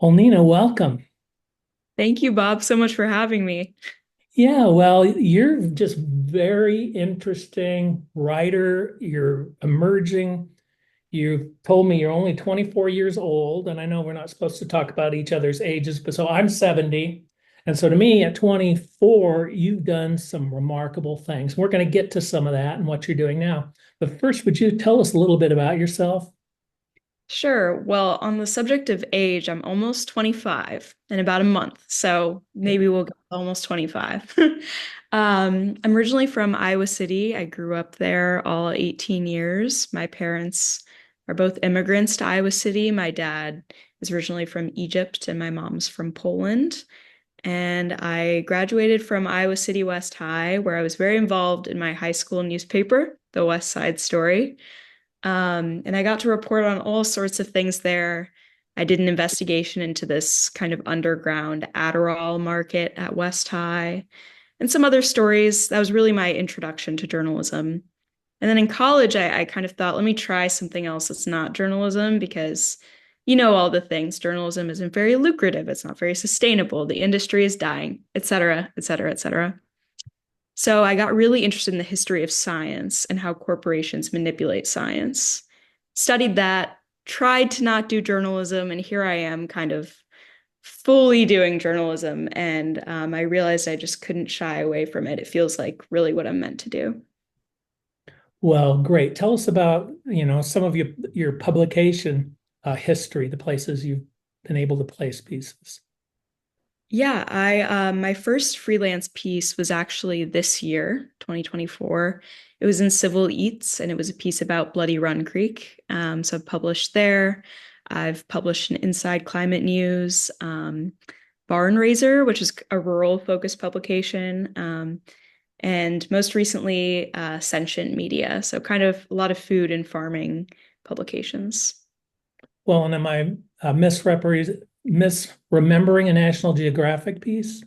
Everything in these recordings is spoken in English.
Well, Nina, welcome. Thank you, Bob, so much for having me. Yeah, well, you're just very interesting writer. You're emerging. You told me you're only 24 years old, and I know we're not supposed to talk about each other's ages, but so I'm 70. And so to me, at 24, you've done some remarkable things. We're going to get to some of that and what you're doing now. But first, would you tell us a little bit about yourself? Sure. Well, on the subject of age, I'm almost 25 in about a month. So maybe we'll go almost 25. I'm originally from Iowa City. I grew up there all 18 years. My parents are both immigrants to Iowa City. My dad is originally from Egypt and my mom's from Poland. And I graduated from Iowa City West High, where I was very involved in my high school newspaper, the West Side Story. And I got to report on all sorts of things there. I did an investigation into this kind of underground Adderall market at West High and some other stories. That was really my introduction to journalism. And then in college, I kind of thought, let me try something else that's not journalism because you know all the things. Journalism isn't very lucrative, it's not very sustainable, the industry is dying, et cetera, et cetera, et cetera. So I got really interested in the history of science and how corporations manipulate science. Studied that, tried to not do journalism, and here I am kind of fully doing journalism. And I realized I just couldn't shy away from it. It feels like really what I'm meant to do. Well, great. Tell us about, some of your publication history, the places you've been able to place pieces. Yeah, I my first freelance piece was actually this year, 2024. It was in Civil Eats, and it was a piece about Bloody Run Creek. So I've published there. I've published in Inside Climate News, Barn Raiser, which is a rural focused publication, and most recently, Sentient Media. So kind of a lot of food and farming publications. Well, and am I misremembering a National Geographic piece?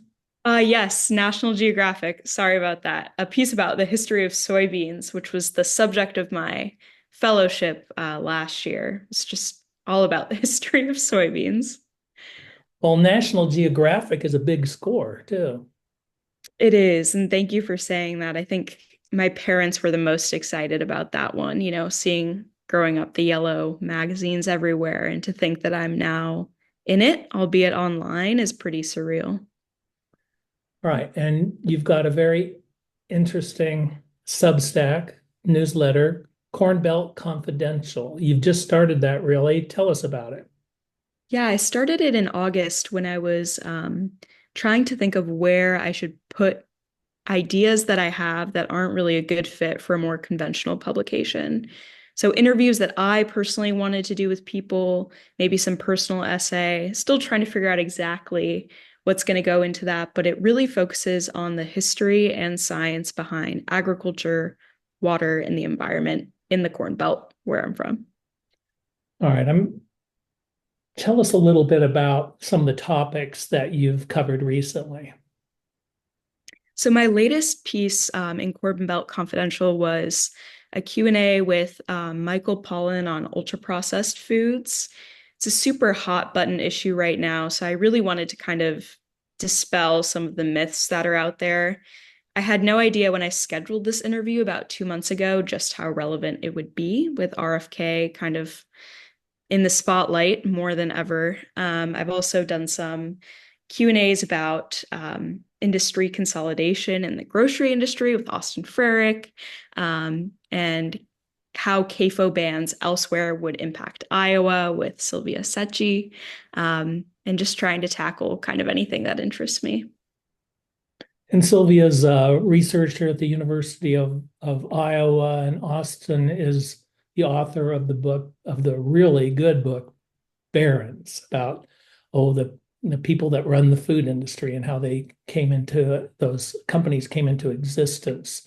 Yes, National Geographic. Sorry about that. A piece about the history of soybeans, which was the subject of my fellowship last year. It's just all about the history of soybeans. Well, National Geographic is a big score too. It is, and thank you for saying that. I think my parents were the most excited about that one, seeing growing up the yellow magazines everywhere, and to think that I'm now in it, albeit online, is pretty surreal. Right. And you've got a very interesting Substack newsletter, Corn Belt Confidential. You've just started that, really. Tell us about it. Yeah, I started it in August when I was trying to think of where I should put ideas that I have that aren't really a good fit for a more conventional publication. So, interviews that I personally wanted to do with people, maybe some personal essay, still trying to figure out exactly what's going to go into that. But it really focuses on the history and science behind agriculture, water, and the environment in the Corn Belt, where I'm from. All right. Tell us a little bit about some of the topics that you've covered recently. So my latest piece in Corbin Belt Confidential was a Q&A with Michael Pollan on ultra processed foods. It's a super hot button issue right now, so I really wanted to kind of dispel some of the myths that are out there. I had no idea when I scheduled this interview about 2 months ago just how relevant it would be with RFK kind of in the spotlight more than ever. I've also done some Q&As about industry consolidation in the grocery industry with Austin Frerick, and how CAFO bans elsewhere would impact Iowa with Sylvia Secchi, and just trying to tackle kind of anything that interests me. And Sylvia's research here at the University of Iowa, and Austin is the author of the really good book, Barons, about the people that run the food industry and how those companies came into existence.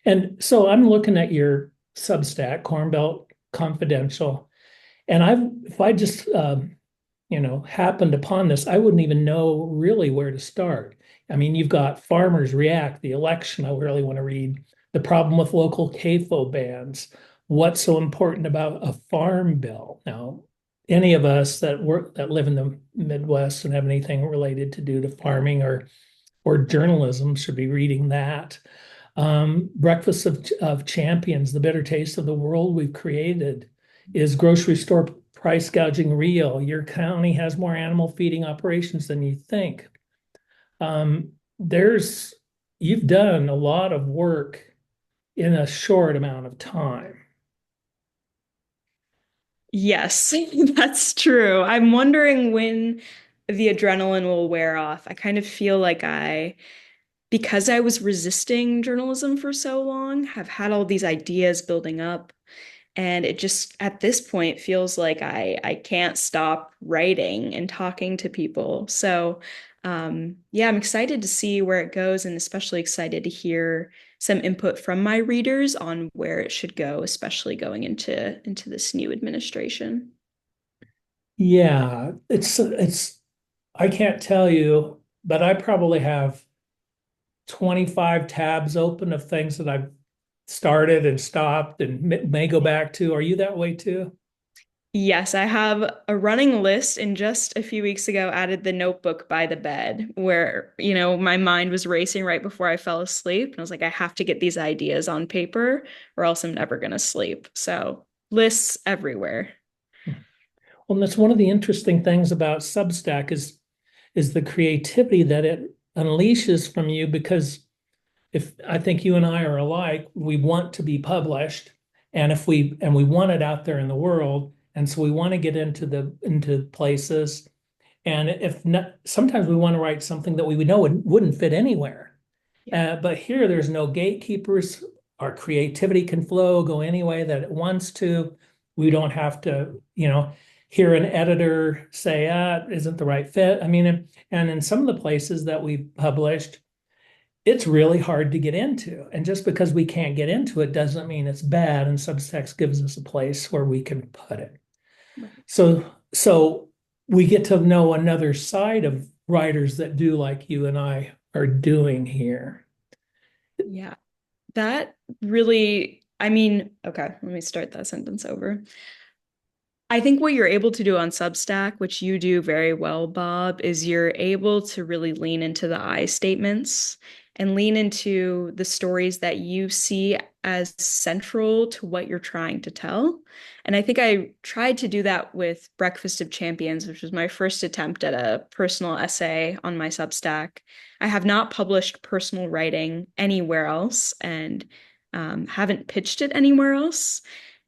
And so I'm looking at your Substack, Corn Belt Confidential, and if I just happened upon this, I wouldn't even know really where to start. I mean, you've got Farmers React, the election, I really want to read, the problem with local CAFO bans, what's so important about a farm bill. Now, any of us that live in the Midwest and have anything related to do to farming or journalism should be reading that. Breakfast of Champions, the bitter taste of the world we've created. Is grocery store price gouging real? Your county has more animal feeding operations than you think. There's You've done a lot of work in a short amount of time. Yes, that's true. I'm wondering when the adrenaline will wear off. I kind of feel like because I was resisting journalism for so long, have had all these ideas building up. And it just at this point feels like I can't stop writing and talking to people. So yeah, I'm excited to see where it goes and especially excited to hear some input from my readers on where it should go, especially going into this new administration. Yeah, it's I can't tell you, but I probably have 25 tabs open of things that I've started and stopped and may go back to. Are you that way too? Yes, I have a running list and just a few weeks ago added the notebook by the bed where, my mind was racing right before I fell asleep. And I was like, I have to get these ideas on paper or else I'm never going to sleep. So lists everywhere. Well, that's one of the interesting things about Substack is the creativity that it unleashes from you because if I think you and I are alike, we want to be published, and if we want it out there in the world, and so we want to get into places, and if not, sometimes we want to write something that we would know wouldn't fit anywhere. Yeah. But here, there's no gatekeepers. Our creativity can flow, go any way that it wants to. We don't have to, hear an editor say, isn't the right fit. I mean, and in some of the places that we've published, it's really hard to get into. And just because we can't get into it doesn't mean it's bad. And Subtext gives us a place where we can put it. Right. So we get to know another side of writers that do like you and I are doing here. Yeah. That really, I mean, okay, let me start that sentence over. I think what you're able to do on Substack, which you do very well, Bob, is you're able to really lean into the I statements and lean into the stories that you see as central to what you're trying to tell. And I think I tried to do that with Breakfast of Champions, which was my first attempt at a personal essay on my Substack. I have not published personal writing anywhere else and haven't pitched it anywhere else.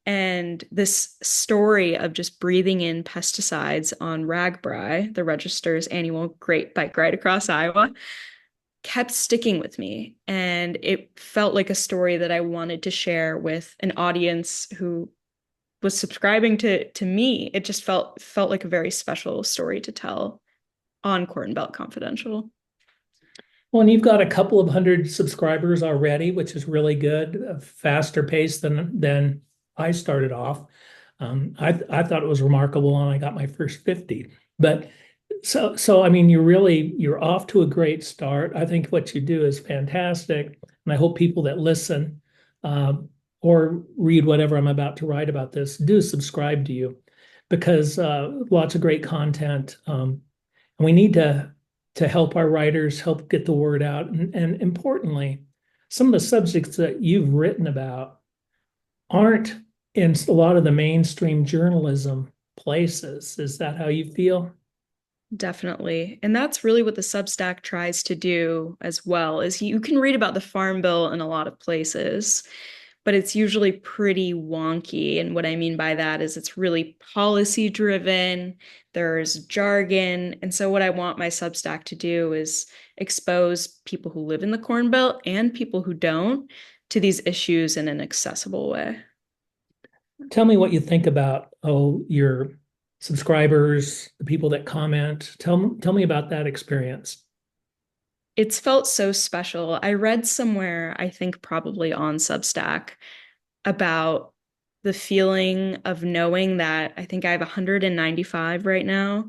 And this story of just breathing in pesticides on ragbri, the Register's annual grape bike ride across Iowa, kept sticking with me. And it felt like a story that I wanted to share with an audience who was subscribing to me. It just felt like a very special story to tell on Corn Belt Confidential. Well, and you've got a couple of hundred subscribers already, which is really good, a faster pace than I started off. I thought it was remarkable when I got my first 50. But so I mean, you're off to a great start. I think what you do is fantastic, and I hope people that listen uh, or read whatever I'm about to write about this do subscribe to you because lots of great content. And we need to help our writers help get the word out, and importantly, some of the subjects that you've written about aren't in a lot of the mainstream journalism places. Is that how you feel? Definitely. And that's really what the Substack tries to do as well, is you can read about the Farm Bill in a lot of places, but it's usually pretty wonky. And what I mean by that is it's really policy driven, there's jargon. And so what I want my Substack to do is expose people who live in the Corn Belt and people who don't to these issues in an accessible way. Tell me what you think about your subscribers, the people that comment. Tell me about that experience. It's felt so special. I read somewhere, I think probably on Substack, about the feeling of knowing that I think I have 195 right now,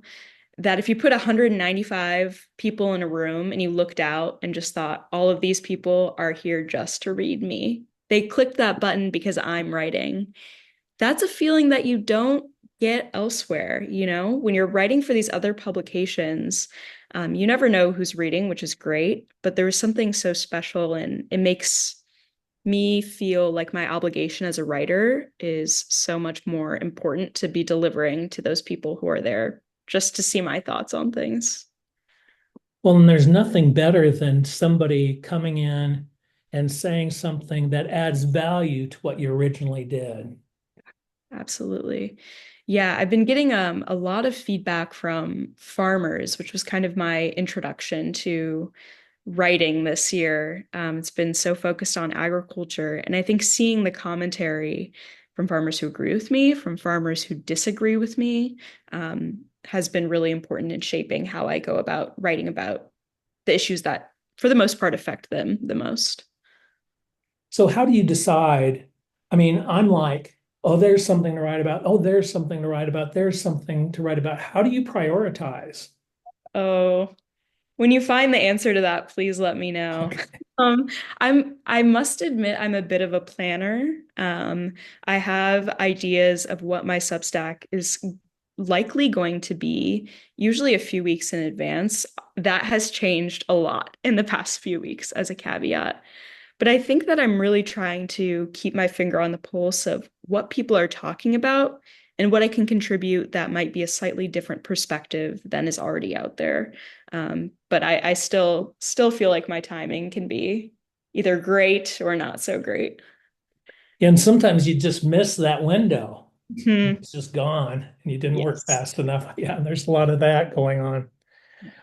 that if you put 195 people in a room and you looked out and just thought, all of these people are here just to read me, they clicked that button because I'm writing. That's a feeling that you don't get elsewhere. When you're writing for these other publications, you never know who's reading, which is great, but there is something so special, and it makes me feel like my obligation as a writer is so much more important to be delivering to those people who are there just to see my thoughts on things. Well, and there's nothing better than somebody coming in and saying something that adds value to what you originally did. Absolutely. Yeah, I've been getting a lot of feedback from farmers, which was kind of my introduction to writing this year. It's been so focused on agriculture. And I think seeing the commentary from farmers who agree with me, from farmers who disagree with me, has been really important in shaping how I go about writing about the issues that, for the most part, affect them the most. So how do you decide? I mean, I'm like, oh, there's something to write about. Oh, there's something to write about. There's something to write about. How do you prioritize? Oh, when you find the answer to that, please let me know. Um, I must admit I'm a bit of a planner. I have ideas of what my Substack is likely going to be, usually a few weeks in advance. That has changed a lot in the past few weeks as a caveat. But I think that I'm really trying to keep my finger on the pulse of what people are talking about and what I can contribute that might be a slightly different perspective than is already out there. But I still feel like my timing can be either great or not so great. And sometimes you just miss that window. Mhm. It's just gone and you didn't work Yes. fast enough. Yeah, and there's a lot of that going on.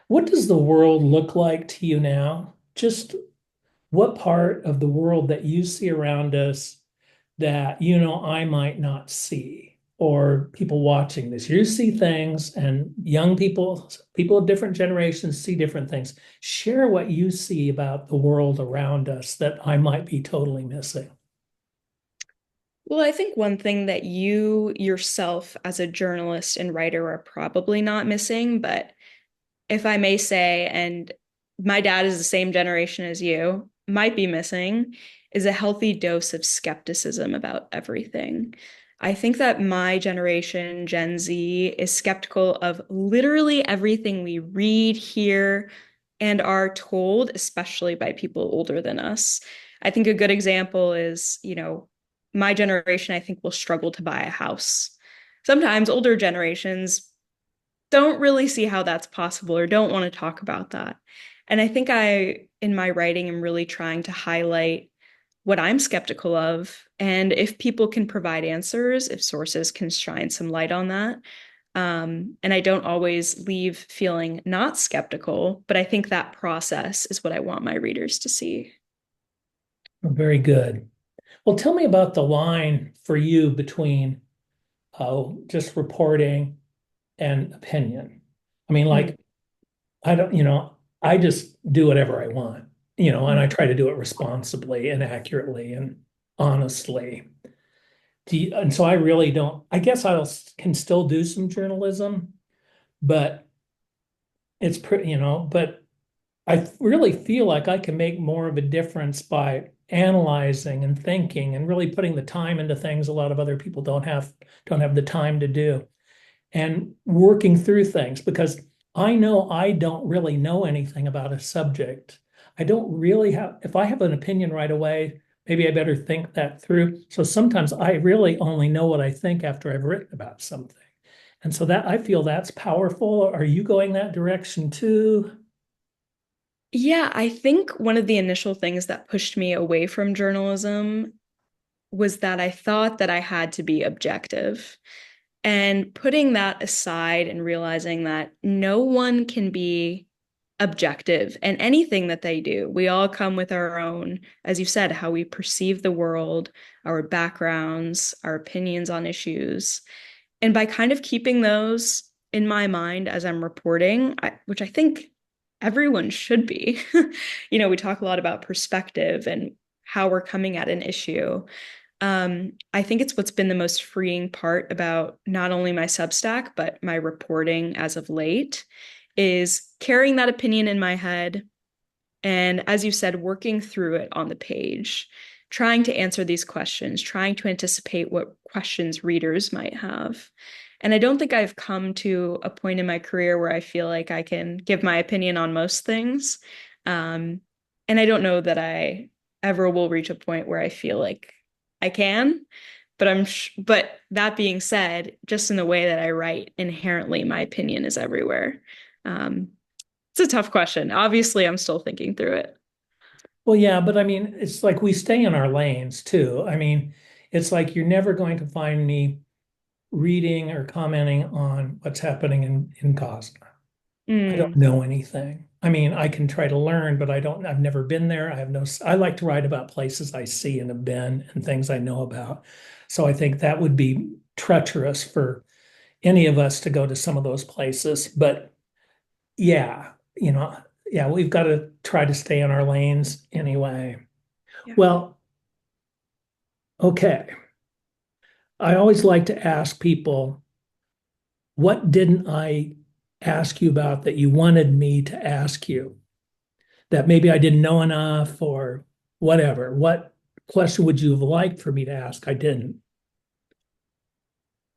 What does the world look like to you now? Just what part of the world that you see around us that I might not see, or people watching this? You see things, and young people of different generations see different things. Share what you see about the world around us that I might be totally missing. Well, I think one thing that you yourself as a journalist and writer are probably not missing, but if I may say, and my dad is the same generation as you, might be missing, is a healthy dose of skepticism about everything. I think that my generation, Gen Z, is skeptical of literally everything we read, hear, and are told, especially by people older than us. I think a good example is, my generation, I think, will struggle to buy a house. Sometimes older generations don't really see how that's possible or don't want to talk about that. And I think in my writing, am really trying to highlight what I'm skeptical of. And if people can provide answers, if sources can shine some light on that. And I don't always leave feeling not skeptical, but I think that process is what I want my readers to see. Very good. Well, tell me about the line for you between just reporting and opinion. I mean, Mm. like, I don't, I just do whatever I want, and I try to do it responsibly and accurately and honestly. And so I really don't, I guess can still do some journalism, but it's pretty, but I really feel like I can make more of a difference by analyzing and thinking and really putting the time into things a lot of other people don't have the time to do, and working through things, because I know I don't really know anything about a subject. I don't really have, if I have an opinion right away, maybe I better think that through. So sometimes I really only know what I think after I've written about something. And so that I feel that's powerful. Are you going that direction too? Yeah, I think one of the initial things that pushed me away from journalism was that I thought that I had to be objective. And putting that aside and realizing that no one can be objective in anything that they do. We all come with our own, as you said, how we perceive the world, our backgrounds, our opinions on issues. And by kind of keeping those in my mind as I'm reporting, which I think everyone should be, we talk a lot about perspective and how we're coming at an issue. I think it's what's been the most freeing part about not only my Substack, but my reporting as of late, is carrying that opinion in my head. And as you said, working through it on the page, trying to answer these questions, trying to anticipate what questions readers might have. And I don't think I've come to a point in my career where I feel like I can give my opinion on most things. Um, and I don't know that I ever will reach a point where I feel like I can. But that being said, just in the way that I write, inherently my opinion is everywhere. Um, it's a tough question. Obviously, I'm still thinking through it. Well, yeah, but I mean, it's like we stay in our lanes too. I mean, it's like you're never going to find me reading or commenting on what's happening in Gaza. I don't Mm, know anything. I mean, I can try to learn, but I've never been there. I have no, I like to write about places I see and have been and things I know about. So I think that would be treacherous for any of us to go to some of those places. But yeah, yeah, we've got to try to stay in our lanes anyway. yeah. Well, okay. I always like to ask people, what didn't I ask you about that you wanted me to ask you? That maybe I didn't know enough or whatever. What question would you have liked for me to ask? I didn't.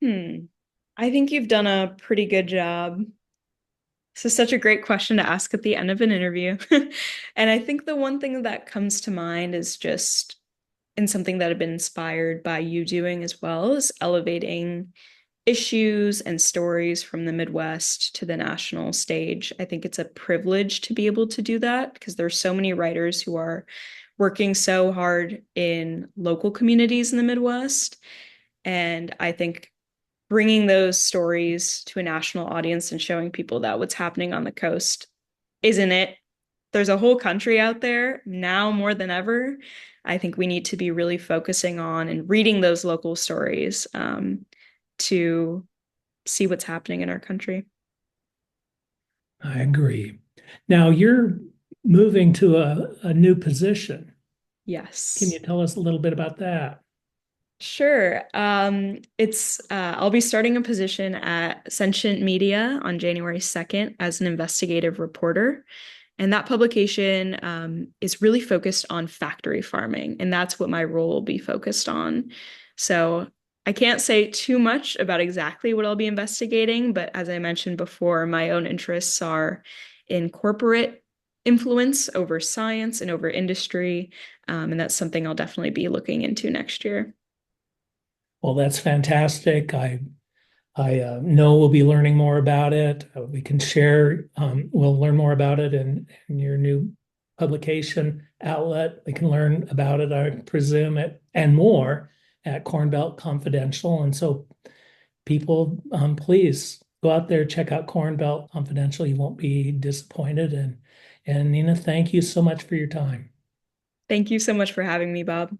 Hmm. I think you've done a pretty good job. This is such a great question to ask at the end of an interview. And I think the one thing that comes to mind is just, and something that I've been inspired by you doing as well, is elevating issues and stories from the Midwest to the national stage. I think it's a privilege to be able to do that because there's so many writers who are working so hard in local communities in the Midwest. And I think bringing those stories to a national audience and showing people that what's happening on the coast isn't it. There's a whole country out there now more than ever. I think we need to be really focusing on and reading those local stories to see what's happening in our country. I agree. Now you're moving to a new position. Can you Yes. tell us a little bit about that? Sure. It's I'll be starting a position at Sentient Media on January 2nd as an investigative reporter. And that publication is really focused on factory farming, and that's what my role will be focused on. So I can't say too much about exactly what I'll be investigating, but as I mentioned before, my own interests are in corporate influence over science and over industry. And that's something I'll definitely be looking into next year. Well, that's fantastic. I know we'll be learning more about it. We can share. We'll learn more about it in your new publication outlet. We can learn about it, I presume, and more at Corn Belt Confidential. And so, people, please go out there, check out Corn Belt Confidential. You won't be disappointed. And Nina, thank you so much for your time. Thank you so much for having me, Bob.